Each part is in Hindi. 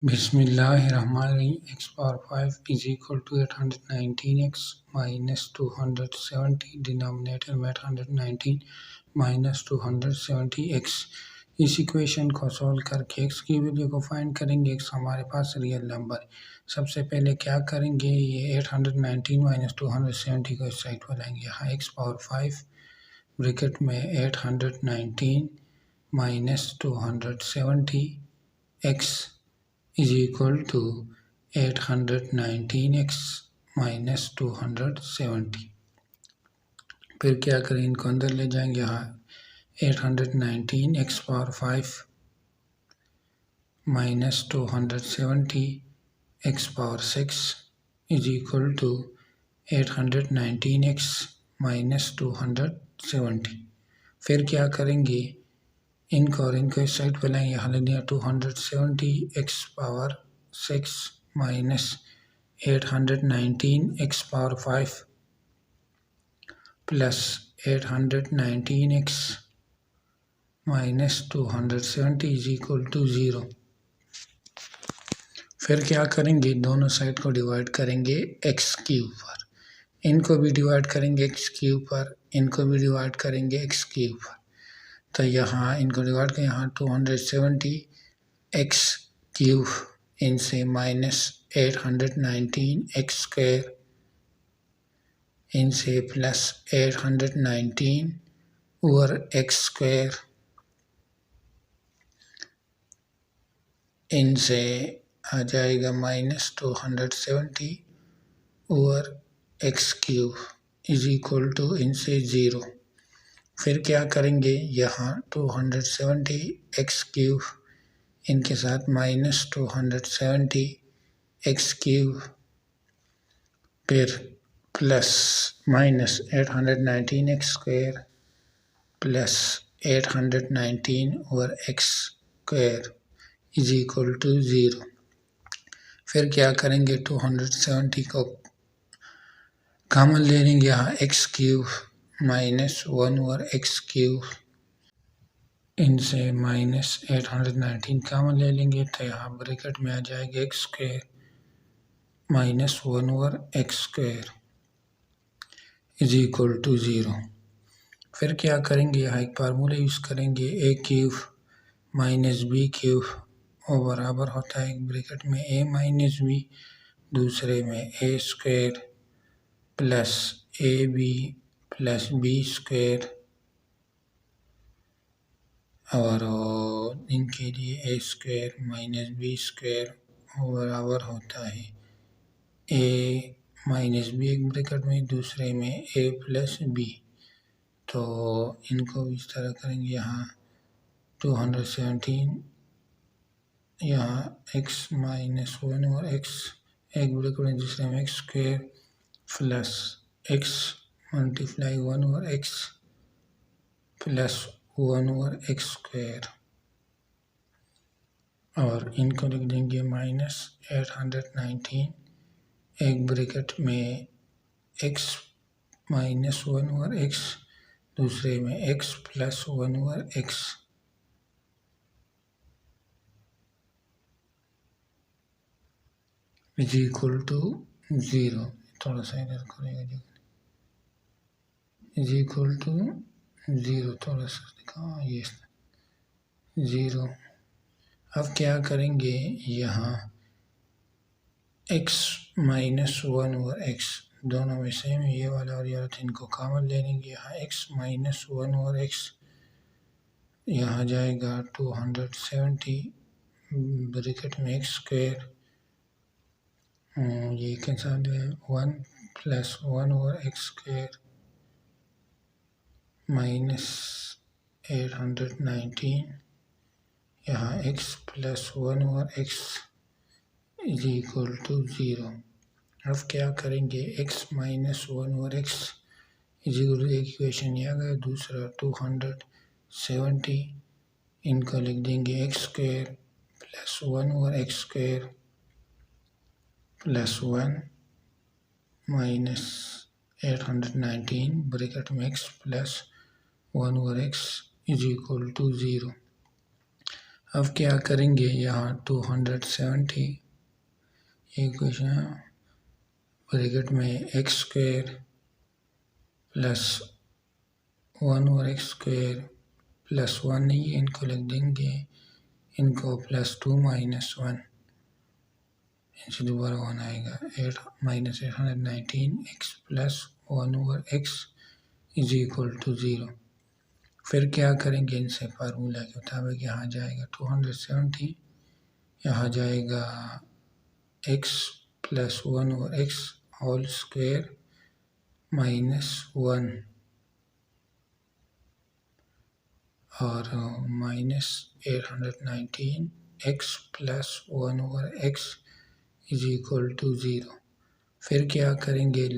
Bismillahirrahmanirrahim. X power 5 is equal to 819x minus 270. Denominator में 819 minus 270x. इस इक्वेशन को सॉल्व करके x की वैल्यू को फाइंड करेंगे। x हमारे पास रियल नंबर। सबसे पहले क्या करेंगे, ये 819 माइनस 270 को इस साइड पर लाएंगे। यहाँ x पावर 5 ब्रैकेट में 819 minus 270 x is equal to 819x minus 270। फिर क्या करें, इनको अंदर ले जाएंगे। यहाँ 819x power 5 minus 270 x power 6 is equal to 819x minus 270। फिर क्या करेंगे, इनको और इनको इस साइड पे लाएंगे। यहाँ ले लिया 270 x power 6 minus 819 x power 5 plus 819 x minus 270 is equal to 0। फिर क्या करेंगे, दोनों साइड को डिवाइड करेंगे x क्यूब पर। इनको भी डिवाइड करेंगे x क्यूब पर, इनको भी डिवाइड करेंगे x क्यूब पर। तो यहाँ इनको डिवाइड करें, यहाँ 270 x क्यूब इनसे माइनस 819 x स्क्वायर इनसे प्लस 819 ओवर x स्क्वायर इनसे आ जाएगा minus 270 over x cube is equal to इनसे 0। फिर क्या करेंगे, यहाँ 270 x क्यूब इनके साथ माइनस 270 x क्यूब फिर plus minus 819 x square plus 819 over x square is equal to 0। फिर क्या करेंगे, 270 को कॉमन ले लेंगे। यहाँ x cube minus 1 over x cube इनसे माइनस 819 कॉमन ले लेंगे। तो यहाँ ब्रैकेट में आ जाएगा x square minus 1 over x square is equal to 0। फिर क्या करेंगे, यहाँ एक फार्मूला यूज़ करेंगे, a cube minus b cube वो बराबर होता है एक ब्रैकेट में a माइनस b, दूसरे में a square plus ab plus b square और इनके लिए a square minus b square बराबर होता है a माइनस b एक ब्रैकेट में, दूसरे में a प्लस b। तो इनको इस तरह करेंगे, यहाँ 217 यहाँ x माइनस 1 और x एक ब्रैकेट में, दूसरे में x square plus x multiply 1 और x plus 1 over x square और इनको लिख देंगे माइनस 819 एक ब्रैकेट में x माइनस 1 ओवर x, दूसरे में x plus 1 over x is equal to 0। थोड़ा सा इधर करेगा, इज इक्वल टू 0, थोड़ा सा दिखा ये 0। अब क्या करेंगे, यहाँ x माइनस 1 ओवर x दोनों में सेम, ये वाला और ये वाला, इनको कॉमन ले लेंगे। यहाँ x माइनस 1 ओवर x यहाँ जाएगा 270 ब्रैकेट में x स्क्वायर ये कैंसिल है 1 plus 1 over x square minus 819 यहाँ x plus 1 over x is equal to 0। अब क्या करेंगे, x minus 1 over x is equal to, एक इक्वेशन ये आ गया, दूसरा 270 इनको लिख देंगे x square plus 1 over x square plus 1 minus 819 bracket में x plus 1 over x is equal to 0। अब क्या करेंगे, यहाँ 270 इक्वेशन ब्रैकेट में एक्स स्क्वायर प्लस 1 और एक्स स्क्वायर प्लस 1 नहीं है, इनको लिख देंगे, इनको प्लस 2 माइनस 1, इनसे दोबारा 1 आएगा, 8 minus 819 x plus 1 over x is equal to 0। फिर क्या करेंगे, इनसे फार्मूला के मुताबिक यहाँ जाएगा 270, यहाँ जाएगा x plus 1 over x whole square minus 1 और minus 819 x plus 1 over x is equal to 0। फिर क्या करेंगे,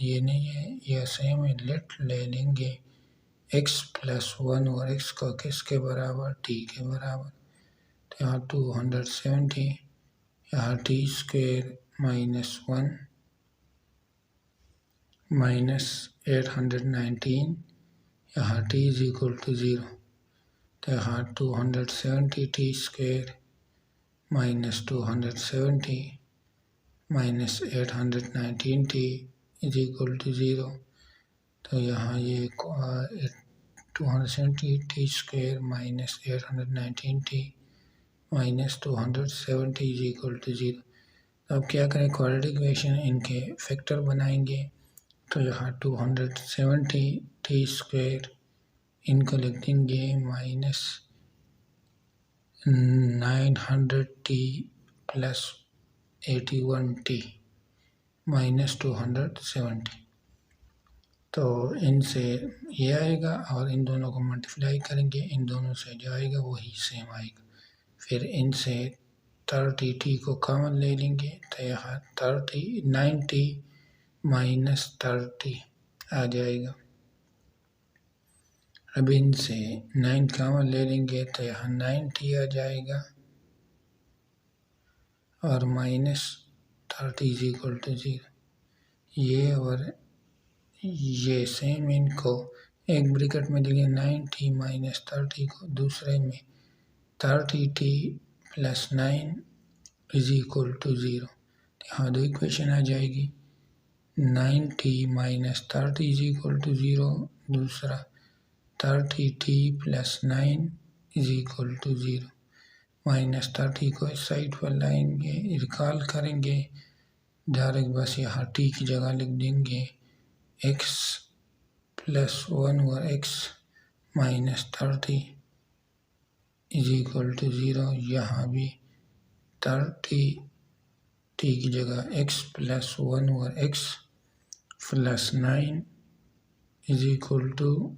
ये नहीं है, यह सेम है, ले लेंगे x प्लस 1 और x को किसके बराबर, t के बराबर, तो यहाँ 270, यहाँ t स्क्वेयर माइनस 1 माइनस 819, यहाँ t इज इक्वल टू 0, तो यहाँ 270 t square minus 270 minus 819 t is equal to 0, तो यहाँ ये 270 t square minus 819 t minus 270 is equal to 0। अब क्या करें, क्वाड्रेटिक इक्वेशन इनके फैक्टर बनाएंगे, तो यहाँ 270 टी स्क्वेयर इनको लिख देंगे minus 900 T plus 81 T minus 270, तो इनसे ये आएगा और इन दोनों को मल्टीप्लाई करेंगे, इन दोनों से जो आएगा वही सेम आएगा। फिर इनसे 30 टी को कॉमन ले लेंगे, तो यहाँ 90 माइनस 30 आ जाएगा। अब इनसे 9 कॉमन ले लेंगे, तो यहाँ 90 आ जाएगा और माइनस 30 इज इक्वल टू 0। ये और ये सेम, इनको एक ब्रैकेट में देंगे 90 माइनस 30 को, दूसरे में 30t plus 9 is equal to 0। यहाँ दो इक्वेशन आ जाएगी, 9t minus 30 is equal to 0, दूसरा 30t plus 9 is equal to 0। Minus 30 को इस साइड पर लाएंगे, रिकॉल करेंगे, डायरेक्ट बस यहाँ t की जगह लिख देंगे x प्लस 1 और x minus 30 is equal to 0। यहाँ भी 30 t की जगह x प्लस 1 और x plus 9 is equal to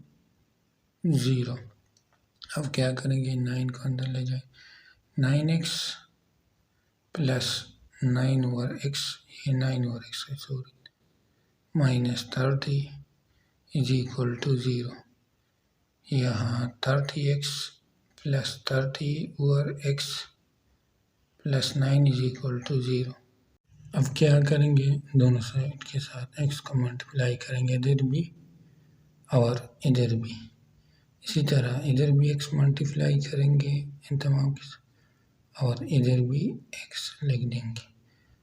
0। अब क्या करेंगे, 9 को अंदर ले जाए, 9x प्लस 9 ओवर x, ये 9 ओवर x है sorry, minus 30 is equal to 0। यहाँ 30x plus 30 over x plus 9 is equal to 0। अब क्या करेंगे, दोनों साइड के साथ x को मल्टीप्लाई करेंगे, इधर भी और इधर भी, इसी तरह इधर भी x मल्टीप्लाई करेंगे इन तमाम के साथ और इधर भी x लिख देंगे,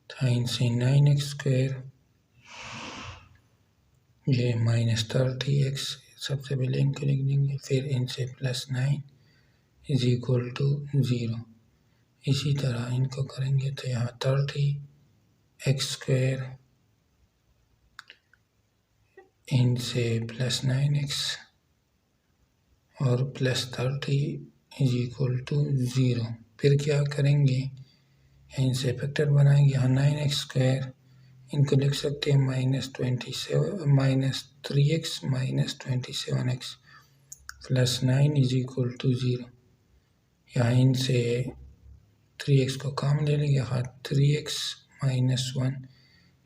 तो इनसे 9x स्क्वायर, ये माइनस 30x सबसे पहले इनको लिख देंगे, फिर इनसे प्लस 9 इज इक्वल टू 0। इसी तरह इनको करेंगे, तो यहाँ 30x स्क्वायर इनसे प्लस 9x और प्लस 30 इज इक्वल टू 0। फिर क्या करेंगे, इनसे फैक्टर बनाएंगे, यहाँ 9x स्क्वायर इनको लिख सकते हैं minus 3x minus 27x plus 9 is equal to 0। यहाँ इनसे 3x को कॉमन ले लेंगे, यहाँ 3x माइनस 1,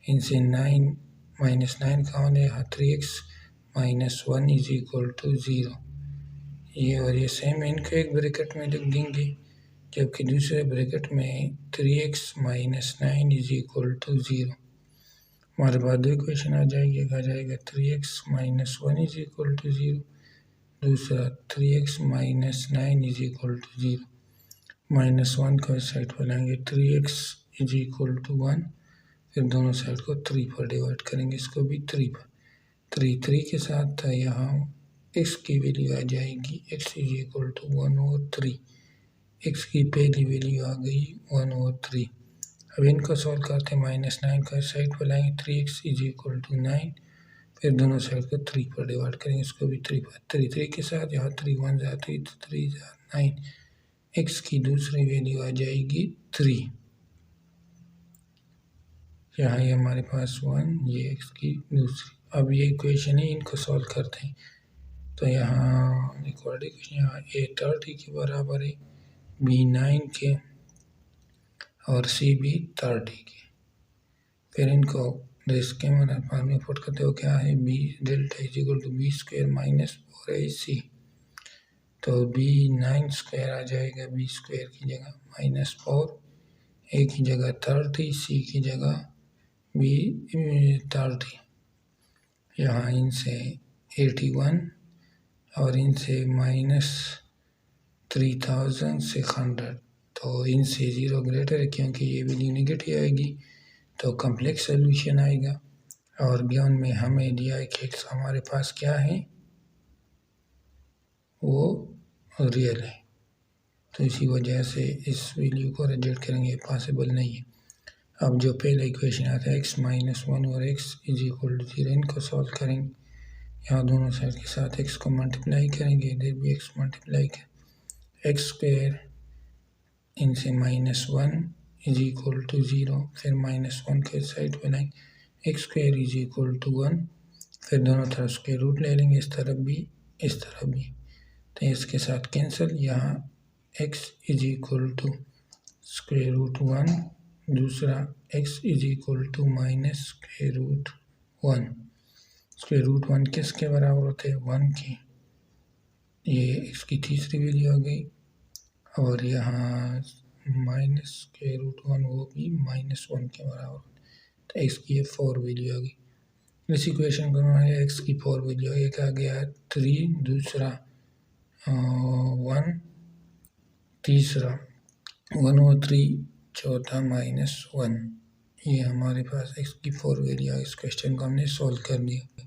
इनसे 9 माइनस 9 कॉमन है, यहाँ 3x minus 1 is equal to 0। ये और ये सेम, इनको एक ब्रैकेट में लिख देंगे, जबकि दूसरे ब्रैकेट में 3x minus 9 is equal to 0। हमारे पास दो इक्वेशन आ जाएगी, एक आ जाएगा 3x minus 1 is equal to 0, दूसरा 3x minus 9 is equal to 0। -1 को इस साइड पर लाएंगे 3x इज इक्वल टू 1, फिर दोनों साइड को 3 पर डिवाइड करेंगे, इसको भी 3 पर। 3 के साथ यहाँ x की वैल्यू आ जाएगी x is equal to 1/3। x की पहली वैल्यू आ गई 1/3। अब इनको सॉल्व करते हैं, -9 को इस साइड पर लाएंगे 3x इज इक्वल टू 9, फिर दोनों साइड को 3 पर डिवाइड करेंगे, इसको भी 3 पर। 3 के साथ यहाँ 3 1 जाते तो 3 9, x की दूसरी वैल्यू आ जाएगी 3। यहाँ ये हमारे पास 1, ये x की दूसरी। अब ये इक्वेशन है, इनको सॉल्व करते हैं। तो यहाँ इक्वल यहाँ a 30 के बराबर है, b 9 के और c भी 30 के। फिर इनको रेस के फॉर्म में पुट करते हो, क्या है b delta is equal to b square minus 4ac। तो b 9 स्क्वायर आ जाएगा b स्क्वायर की जगह -4, a की जगह 30, c की जगह b 30। यहाँ इनसे 81 और इनसे -3600, तो इनसे 0 ग्रेटर है क्योंकि ये वैल्यू नेगेटिव आएगी, तो कम्प्लेक्स सोल्यूशन आएगा। और गिवन में हमें दिया है कि x हमारे पास क्या है, वो रियल है, तो इसी वजह से इस वैल्यू को रिजेक्ट करेंगे, पॉसिबल नहीं है। अब जो पहला इक्वेशन आता है x -1 और x इज इक्वल टू 0, इनको सॉल्व करेंगे। यहाँ दोनों साइड के साथ x को मल्टीप्लाई करेंगे, इधर भी x मल्टीप्लाई कर x स्क्वायर इनसे -1 इज इक्वल टू 0, फिर -1 के साइड पे लाएंगे, x square is equal to 1, फिर दोनों तरफ स्क्वायर रूट ले लेंगे, इस तरफ भी इस तरफ भी, तो इसके साथ कैंसिल। यहाँ x is equal to square root 1, दूसरा x is equal to minus square root 1। Square root 1 किसके बराबर होते हैं, 1 के। ये x की तीसरी वैल्यू आ गई, और यहाँ माइनस स्क्वायर रूट 1 वो भी -1 के बराबर, तो x की ये 4 वैल्यू आ गई। इस इक्वेशन को हमारे x की 4 वैल्यू एक आ गया 3, दूसरा 1, तीसरा 1/3, चौथा -1। ये हमारे पास x की 4 वैल्यू, इस क्वेश्चन को हमने सॉल्व कर दिया।